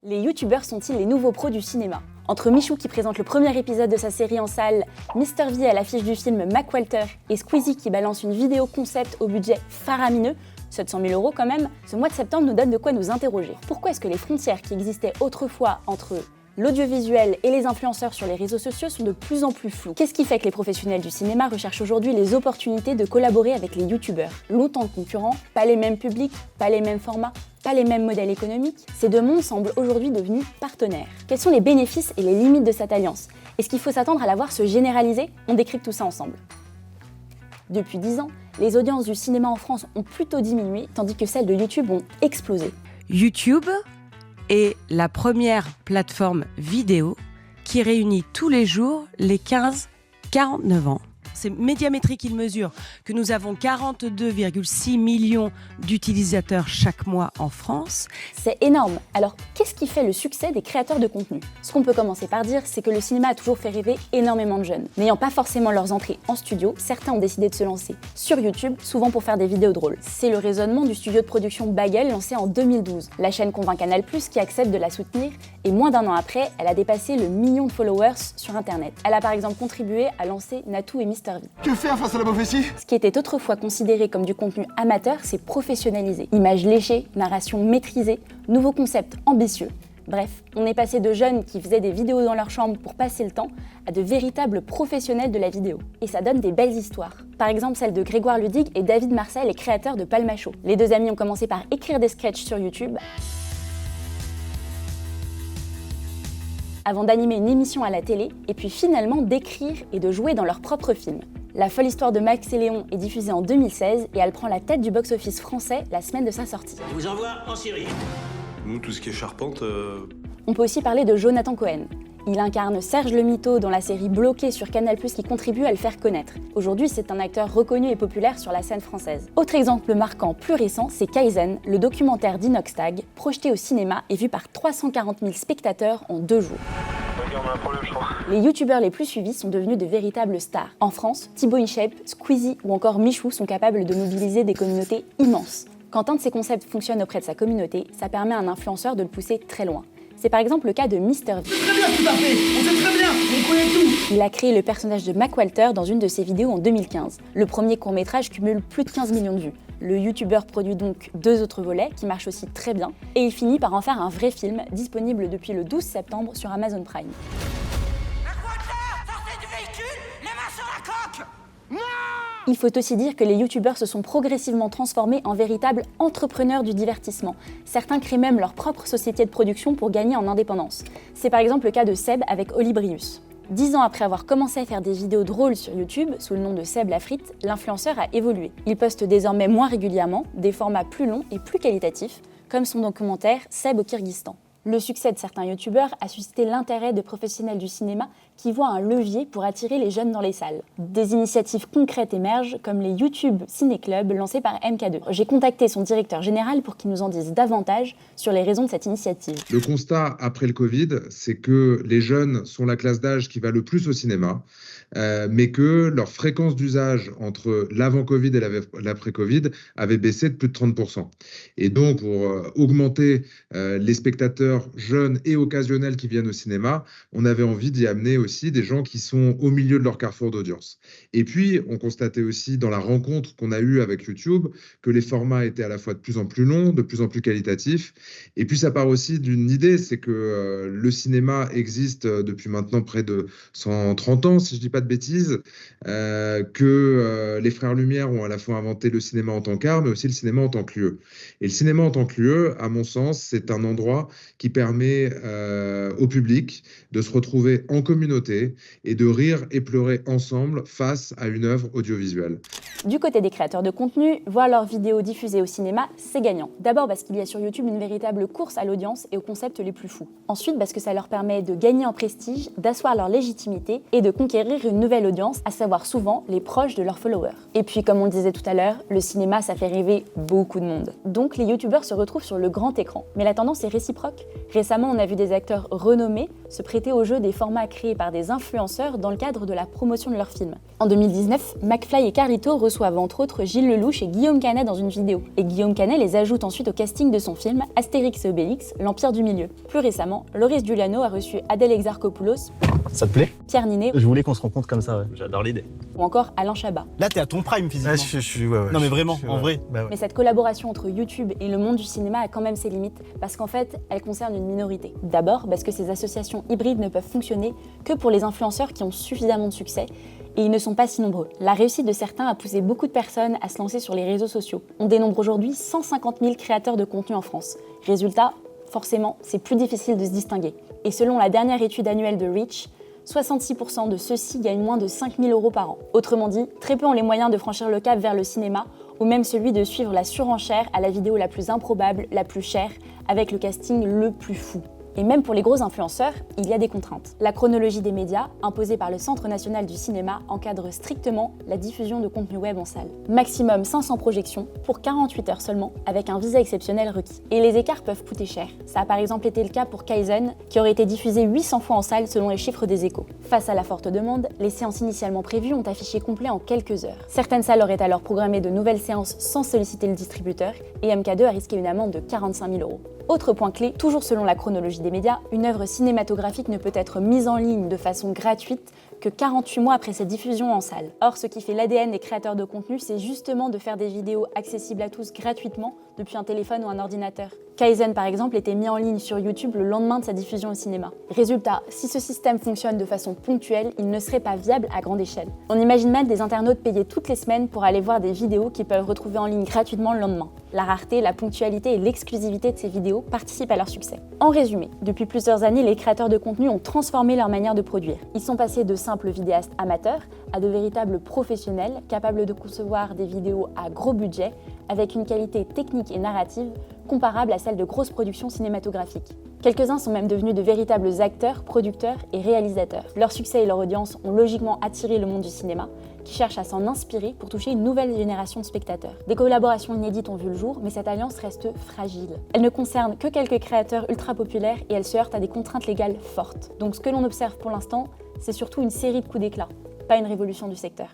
Les youtubeurs sont-ils les nouveaux pros du cinéma? Entre Michou qui présente le premier épisode de sa série en salle, Mr V à l'affiche du film Mac Walter et Squeezie qui balance une vidéo concept au budget faramineux, 700 000 € quand même, ce mois de septembre nous donne de quoi nous interroger. Pourquoi est-ce que les frontières qui existaient autrefois entre l'audiovisuel et les influenceurs sur les réseaux sociaux sont de plus en plus floues? Qu'est-ce qui fait que les professionnels du cinéma recherchent aujourd'hui les opportunités de collaborer avec les youtubeurs? Longtemps concurrents, pas les mêmes publics, pas les mêmes formats, pas les mêmes modèles économiques, ces deux mondes semblent aujourd'hui devenus partenaires. Quels sont les bénéfices et les limites de cette alliance? Est-ce qu'il faut s'attendre à la voir se généraliser? On décrypte tout ça ensemble. Depuis 10 ans, les audiences du cinéma en France ont plutôt diminué, tandis que celles de YouTube ont explosé. YouTube est la première plateforme vidéo qui réunit tous les jours les 15-49 ans. C'est Médiamétrie qui le mesure, que nous avons 42,6 millions d'utilisateurs chaque mois en France. C'est énorme. Alors, qu'est-ce qui fait le succès des créateurs de contenu? Ce qu'on peut commencer par dire, c'est que le cinéma a toujours fait rêver énormément de jeunes. N'ayant pas forcément leurs entrées en studio, certains ont décidé de se lancer sur YouTube, souvent pour faire des vidéos drôles. C'est le raisonnement du studio de production Bagel lancé en 2012. La chaîne convainc Canal+, qui accepte de la soutenir, et moins d'un an après, elle a dépassé le million de followers sur Internet. Elle a par exemple contribué à lancer Natou et Mr V. Que faire face à la prophétie? Ce qui était autrefois considéré comme du contenu amateur s'est professionnalisé. Images léchées, narration maîtrisée, nouveaux concepts ambitieux. Bref, on est passé de jeunes qui faisaient des vidéos dans leur chambre pour passer le temps à de véritables professionnels de la vidéo. Et ça donne des belles histoires. Par exemple celle de Grégoire Ludig et David Marcel, les créateurs de Palmacho. Les deux amis ont commencé par écrire des sketchs sur YouTube avant d'animer une émission à la télé, et puis finalement d'écrire et de jouer dans leur propre film. La folle histoire de Max et Léon est diffusée en 2016 et elle prend la tête du box-office français la semaine de sa sortie. On vous envoie en Syrie. Nous, tout ce qui est charpente... On peut aussi parler de Jonathan Cohen. Il incarne Serge le Mytho dans la série Bloqué sur Canal+, qui contribue à le faire connaître. Aujourd'hui, c'est un acteur reconnu et populaire sur la scène française. Autre exemple marquant plus récent, c'est Kaizen, le documentaire d'Inoxtag, projeté au cinéma et vu par 340 000 spectateurs en 2 jours. On a un problème, je crois. Les youtubeurs les plus suivis sont devenus de véritables stars. En France, Thibaut InShape, Squeezie ou encore Michou sont capables de mobiliser des communautés immenses. Quand un de ces concepts fonctionne auprès de sa communauté, ça permet à un influenceur de le pousser très loin. C'est par exemple le cas de Mr V. Très bien tout à fait. On sait très bien. On connaît tout. Il a créé le personnage de Mac Walter dans une de ses vidéos en 2015. Le premier court-métrage cumule plus de 15 millions de vues. Le youtubeur produit donc 2 autres volets qui marchent aussi très bien et il finit par en faire un vrai film disponible depuis le 12 septembre sur Amazon Prime. Mac Walter, sortez du véhicule, les mains sur la coque. Il faut aussi dire que les youtubeurs se sont progressivement transformés en véritables entrepreneurs du divertissement. Certains créent même leur propre société de production pour gagner en indépendance. C'est par exemple le cas de Seb avec Olibrius. 10 ans après avoir commencé à faire des vidéos drôles sur YouTube, sous le nom de Seb la frite, l'influenceur a évolué. Il poste désormais moins régulièrement, des formats plus longs et plus qualitatifs, comme son documentaire Seb au Kyrgyzstan. Le succès de certains youtubeurs a suscité l'intérêt de professionnels du cinéma qui voient un levier pour attirer les jeunes dans les salles. Des initiatives concrètes émergent, comme les YouTube Ciné Club lancés par MK2. J'ai contacté son directeur général pour qu'il nous en dise davantage sur les raisons de cette initiative. Le constat après le Covid, c'est que les jeunes sont la classe d'âge qui va le plus au cinéma, mais que leur fréquence d'usage entre l'avant-Covid et l'après-Covid avait baissé de plus de 30%. Et donc, pour augmenter les spectateurs jeunes et occasionnels qui viennent au cinéma, on avait envie d'y amener aussi des gens qui sont au milieu de leur carrefour d'audience. Et puis, on constatait aussi dans la rencontre qu'on a eue avec YouTube que les formats étaient à la fois de plus en plus longs, de plus en plus qualitatifs. Et puis, ça part aussi d'une idée, c'est que le cinéma existe depuis maintenant près de 130 ans, si je ne dis pas de bêtises, que les frères Lumière ont à la fois inventé le cinéma en tant qu'art, mais aussi le cinéma en tant que lieu. Et le cinéma en tant que lieu, à mon sens, c'est un endroit qui permet au public de se retrouver en communauté et de rire et pleurer ensemble face à une œuvre audiovisuelle. Du côté des créateurs de contenu, voir leurs vidéos diffusées au cinéma, c'est gagnant. D'abord parce qu'il y a sur YouTube une véritable course à l'audience et aux concepts les plus fous. Ensuite parce que ça leur permet de gagner en prestige, d'asseoir leur légitimité et de conquérir une nouvelle audience, à savoir souvent les proches de leurs followers. Et puis comme on le disait tout à l'heure, le cinéma ça fait rêver beaucoup de monde. Donc les youtubeurs se retrouvent sur le grand écran. Mais la tendance est réciproque. Récemment, on a vu des acteurs renommés se prêter au jeu des formats créés par des influenceurs dans le cadre de la promotion de leurs films. En 2019, McFly et Carlito reçoivent entre autres Gilles Lelouch et Guillaume Canet dans une vidéo. Et Guillaume Canet les ajoute ensuite au casting de son film Astérix et Obélix, l'Empire du Milieu. Plus récemment, Loris Giuliano a reçu Adèle Exarchopoulos, Ça te plaît? Pierre Ninet Je voulais qu'on se rencontre comme ça, ouais. J'adore l'idée. ou encore Alain Chabat. Là, t'es à ton prime physiquement. Ouais, je suis, ouais. Non, mais vraiment, en vrai. Bah ouais. Mais cette collaboration entre YouTube et le monde du cinéma a quand même ses limites, parce qu'en fait, elle concerne une minorité. D'abord, parce que ces associations hybrides ne peuvent fonctionner que pour les influenceurs qui ont suffisamment de succès, et ils ne sont pas si nombreux. La réussite de certains a poussé beaucoup de personnes à se lancer sur les réseaux sociaux. On dénombre aujourd'hui 150 000 créateurs de contenu en France. Résultat, forcément, c'est plus difficile de se distinguer. Et selon la dernière étude annuelle de Reach, 66% de ceux-ci gagnent moins de 5 000 € par an. Autrement dit, très peu ont les moyens de franchir le cap vers le cinéma, ou même celui de suivre la surenchère à la vidéo la plus improbable, la plus chère, avec le casting le plus fou. Et même pour les gros influenceurs, il y a des contraintes. La chronologie des médias, imposée par le Centre national du cinéma, encadre strictement la diffusion de contenu web en salle. Maximum 500 projections, pour 48 heures seulement, avec un visa exceptionnel requis. Et les écarts peuvent coûter cher. Ça a par exemple été le cas pour Kaizen, qui aurait été diffusé 800 fois en salle selon les chiffres des Échos. Face à la forte demande, les séances initialement prévues ont affiché complet en quelques heures. Certaines salles auraient alors programmé de nouvelles séances sans solliciter le distributeur, et MK2 a risqué une amende de 45 000 €. Autre point clé, toujours selon la chronologie des médias, une œuvre cinématographique ne peut être mise en ligne de façon gratuite que 48 mois après sa diffusion en salle. Or, ce qui fait l'ADN des créateurs de contenu, c'est justement de faire des vidéos accessibles à tous gratuitement depuis un téléphone ou un ordinateur. Kaizen, par exemple, était mis en ligne sur YouTube le lendemain de sa diffusion au cinéma. Résultat, si ce système fonctionne de façon ponctuelle, il ne serait pas viable à grande échelle. On imagine même des internautes payer toutes les semaines pour aller voir des vidéos qu'ils peuvent retrouver en ligne gratuitement le lendemain. La rareté, la ponctualité et l'exclusivité de ces vidéos participent à leur succès. En résumé, depuis plusieurs années, les créateurs de contenu ont transformé leur manière de produire. Ils sont passés de simples vidéastes amateurs à de véritables professionnels capables de concevoir des vidéos à gros budget avec une qualité technique et narrative comparable à celle de grosses productions cinématographiques. Quelques-uns sont même devenus de véritables acteurs, producteurs et réalisateurs. Leur succès et leur audience ont logiquement attiré le monde du cinéma, qui cherche à s'en inspirer pour toucher une nouvelle génération de spectateurs. Des collaborations inédites ont vu le jour, mais cette alliance reste fragile. Elle ne concerne que quelques créateurs ultra populaires et elle se heurte à des contraintes légales fortes. Donc ce que l'on observe pour l'instant, c'est surtout une série de coups d'éclat, pas une révolution du secteur.